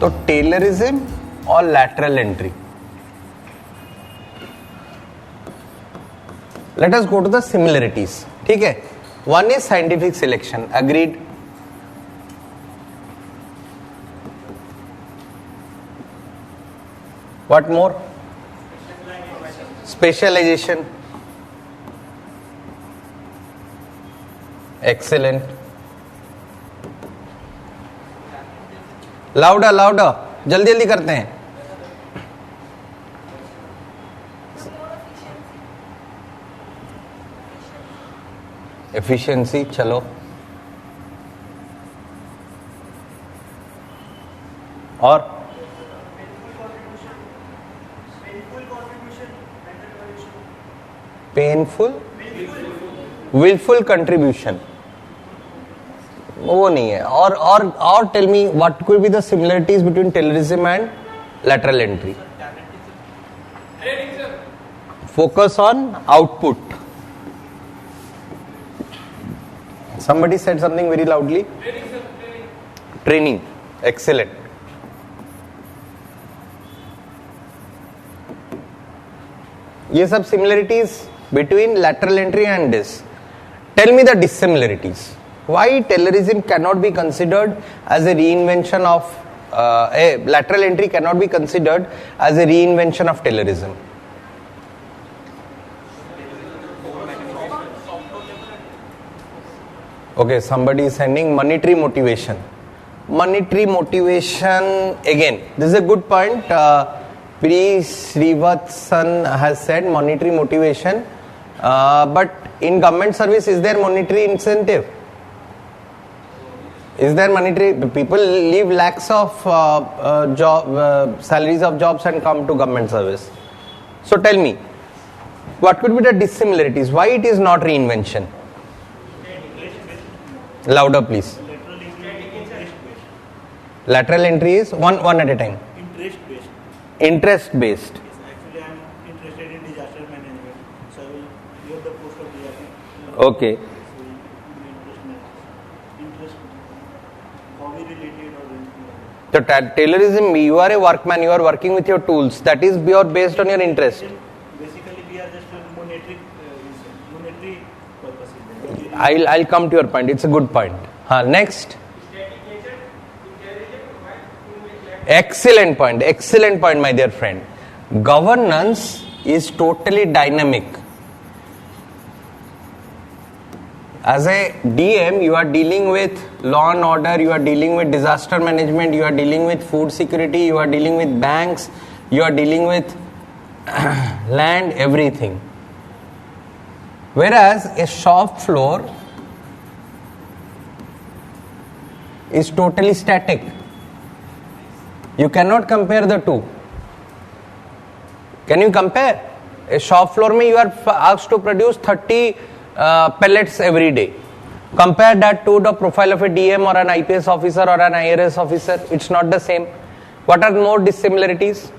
तो टेलरिज्म और lateral entry. Let us go to the similarities. ठीक है, one is scientific selection, agreed. What more? Specialization, excellent. Louder louder, जल्दी जल्दी करते हैं. एफिशिएंसी, चलो. और पेनफुल, विलफुल कंट्रीब्यूशन, वो नहीं है. और tell me what could be the similarities between terrorism and lateral entry. Focus on output. somebody said something very loudly. Training, excellent. ये सब similarities between lateral entry and this. Tell me the dissimilarities. Why Taylorism cannot be considered as a reinvention of lateral entry cannot be considered as a reinvention of Taylorism? Okay, somebody is sending monetary motivation. Monetary motivation, again, this is a good point. Pri Srivatsan has said monetary motivation, but in government service, is there monetary incentive? Is there monetary? People leave lakhs of salaries of jobs and come to government service. So tell me, what could be the dissimilarities? Why it is not reinvention? Louder, please. Lateral entry is one at a time. Interest based. Interest based. Yes, actually, I am interested in disaster management, so I will give the post of DRP. Okay. So, interest, hobby related or anything like that. So Taylorism, you are a workman. You are working with your tools. That is based on your interest. Basically, we are just monetary purposes. I'll come to your point. It's a good point. Next. Excellent point, my dear friend. Governance is totally dynamic. As a DM, you are dealing with law and order, you are dealing with disaster management, you are dealing with food security, you are dealing with banks, you are dealing with land, everything. Whereas a shop floor is totally static. You cannot compare the two. Can you compare? A shop floor mein you are asked to produce 30 pellets every day. Compare that to the profile of a DM or an IPS officer or an IRS officer. It's not the same. What are more dissimilarities?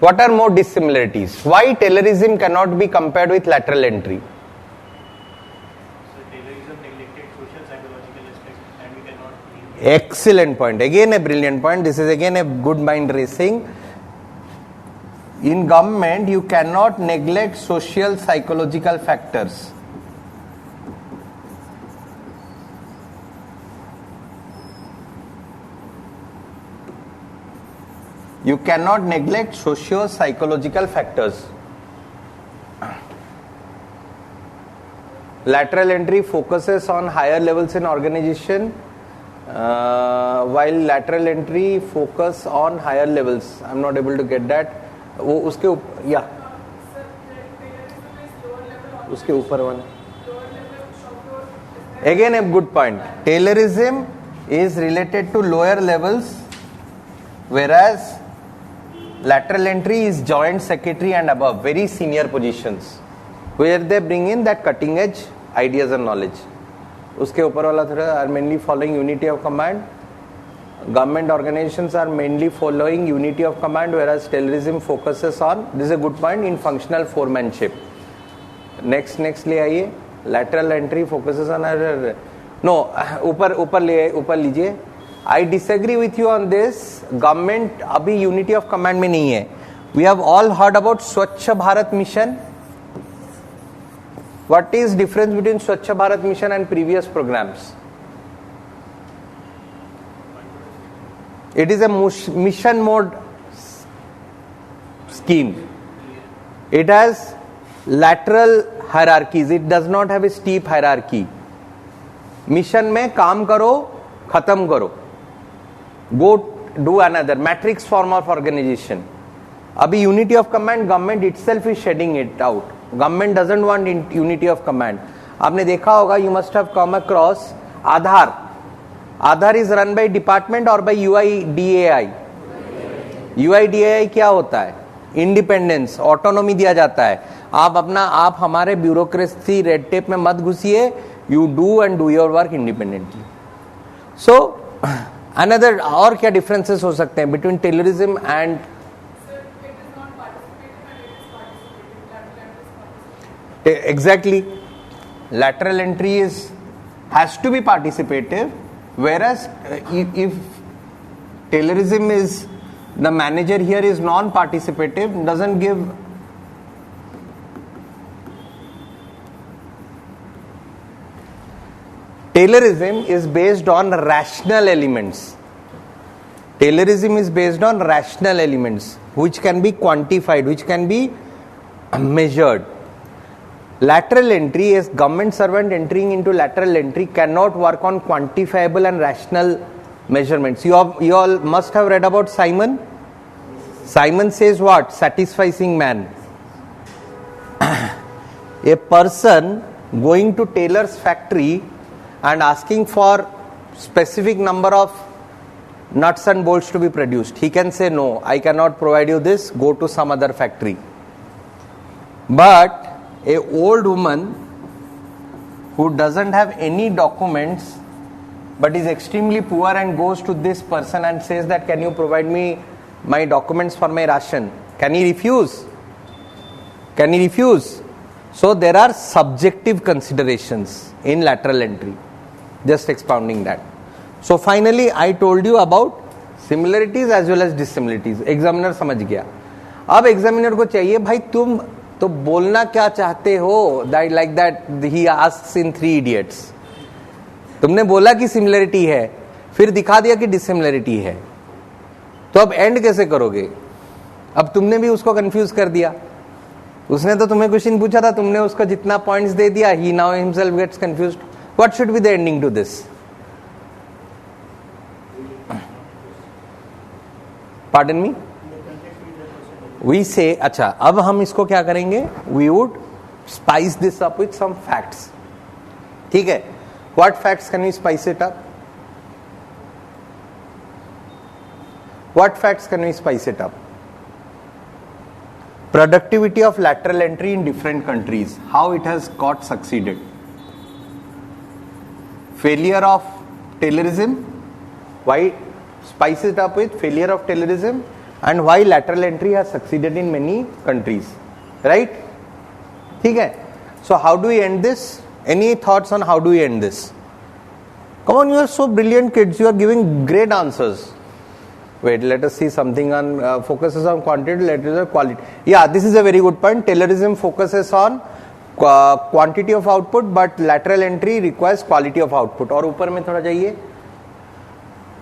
What are more dissimilarities? Why Taylorism cannot be compared with lateral entry? Excellent point. Again a brilliant point. This is again a good mind racing. In government, you cannot neglect social psychological factors. You cannot neglect socio-psychological factors. Lateral entry focuses on higher levels in organization, while lateral entry focus on higher levels. I'm not able to get that. वो उसके ऊपर या उसके ऊपर one. Again a good point. Taylorism is related to lower levels, whereas lateral entry is joint secretary and above, very senior positions, where they bring in that cutting edge ideas and knowledge. उसके ऊपर वाला थोड़ा are mainly following unity of command. Government organizations are mainly following unity of command, whereas Taylorism focuses on, this is a good point, in functional foremanship. Next ले आइए. Lateral entry focuses on no, ऊपर लीजिए. I disagree with you on this. Government अभी unity of command में नहीं है. We have all heard about Swachh Bharat mission. What is difference between Swachh Bharat mission and previous programs? It is a mission mode scheme. It has lateral hierarchies. It does not have a steep hierarchy. Mission में काम करो, खत्म करो. Go do another matrix form of organization. अभी unity of command government itself is shedding it out. Government doesn't want unity of command. आपने देखा होगा, you must have come across Aadhaar. Aadhaar is run by department or by UIDAI. UIDAI क्या होता है? Independence, autonomy दिया जाता है. आप हमारे ब्यूरोक्रेसी रेड टेप में मत घुसिए. You do and do your work independently. So another और क्या डिफरेंसेस हो सकते हैं between terrorism and exactly lateral entry has to be participative, whereas if taylorism is the manager here is non-participative, doesn't give Taylorism is based on rational elements. Taylorism is based on rational elements which can be quantified, which can be measured. Lateral entry is government servant entering into lateral entry cannot work on quantifiable and rational measurements. You all must have read about Simon. Simon says what? Satisficing man. A person going to tailor's factory and asking for specific number of nuts and bolts to be produced. He can say, no, I cannot provide you this, go to some other factory. But a old woman who doesn't have any documents but is extremely poor and goes to this person and says that, can you provide me my documents for my ration? Can he refuse? Can he refuse? So there are subjective considerations in lateral entry. Just expounding that. So finally I told you about similarities as well as dissimilarities. Examiner समझ गया. अब examiner को चाहिए भाई तुम तो बोलना क्या चाहते हो, that like that he asks in 3 idiots. तुमने बोला कि सिमिलरिटी है, फिर दिखा दिया कि डिसिमिलरिटी है, तो अब एंड कैसे करोगे? अब तुमने भी उसको कंफ्यूज कर दिया. उसने तो तुम्हें क्वेश्चन पूछा था, तुमने उसको जितना पॉइंट्स दे दिया, he now himself gets confused. What should be the ending to this? Pardon me? We say, अच्छा, अब हम इसको क्या करेंगे? We would spice this up with some facts. ठीक है? What facts can we spice it up? What facts can we spice it up? Productivity of lateral entry in different countries. How it has got succeeded. Failure of Taylorism. Why spice it up with failure of Taylorism? And why lateral entry has succeeded in many countries. Right? ठीक है? So how do we end this? Any thoughts on how do we end this? Come on, you are so brilliant kids. You are giving great answers. Wait, let us see something on focuses on quantity, let us see quality. Yeah, this is a very good point. Taylorism focuses on quantity of output, but lateral entry requires quality of output. और ऊपर में थोड़ा जाइए.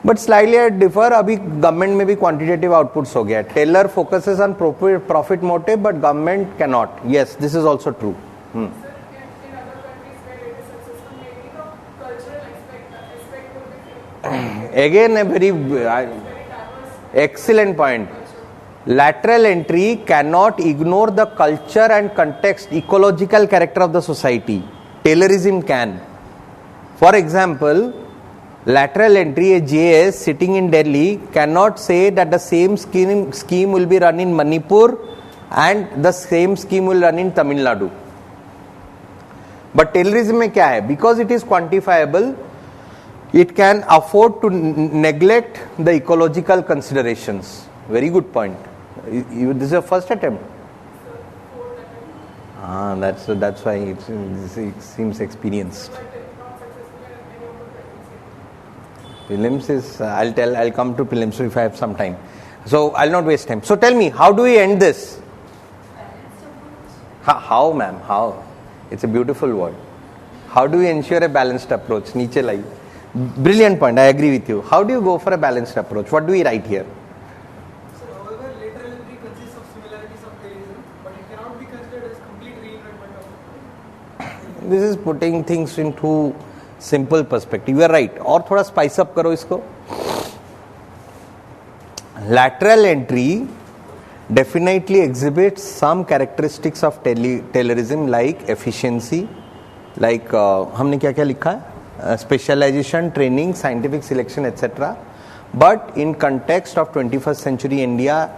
But slightly I differ. अभी government में भी quantitative outputs हो गया. Taylor focuses on profit motive, but government cannot. Yes, this is also true. Again, a very excellent point. Lateral entry cannot ignore the culture and context, ecological character of the society. Taylorism can. For example, lateral entry, a JS sitting in Delhi cannot say that the same scheme will be run in Manipur and the same scheme will run in Tamil Nadu. But Taylorism में क्या है? Because it is quantifiable, it can afford to neglect the ecological considerations. Very good point. This is your first attempt. That's why it seems experienced. Prelims is, I'll come to prelims if I have some time. So I'll not waste time. So tell me, how do we end this? How, ma'am? How? It's a beautiful word. How do we ensure a balanced approach? Niche lai. Brilliant point. I agree with you. How do you go for a balanced approach? What do we write here? So, however, lateral entry consists of similarities of taylorism, but it cannot be considered as complete reinvention of. This is putting things into simple perspective. You are right. और थोड़ा spice up करो इसको. Lateral entry definitely exhibits some characteristics of Taylorism like efficiency, like हमने क्या क्या लिखा है, specialization, training, scientific selection, etc. But in context of 21st century India,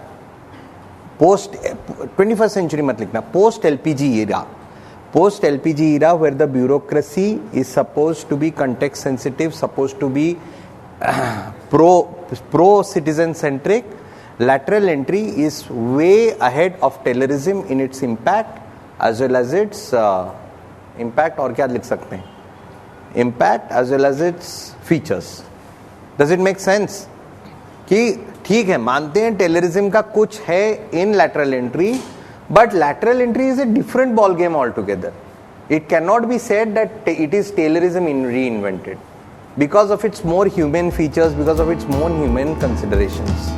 post 21st century मत लिखना, post LPG era where the bureaucracy is supposed to be context sensitive, supposed to be pro citizen centric. Lateral entry is way ahead of Taylorism in its impact as well as its impact, और क्या लिख सकते हैं, impact as well as its features. Does it make sense? कि ठीक है, मानते हैं Taylorism का कुछ है in lateral entry, but lateral entry is a different ball game altogether. It cannot be said that it is Taylorism reinvented because of its more human features, because of its more human considerations.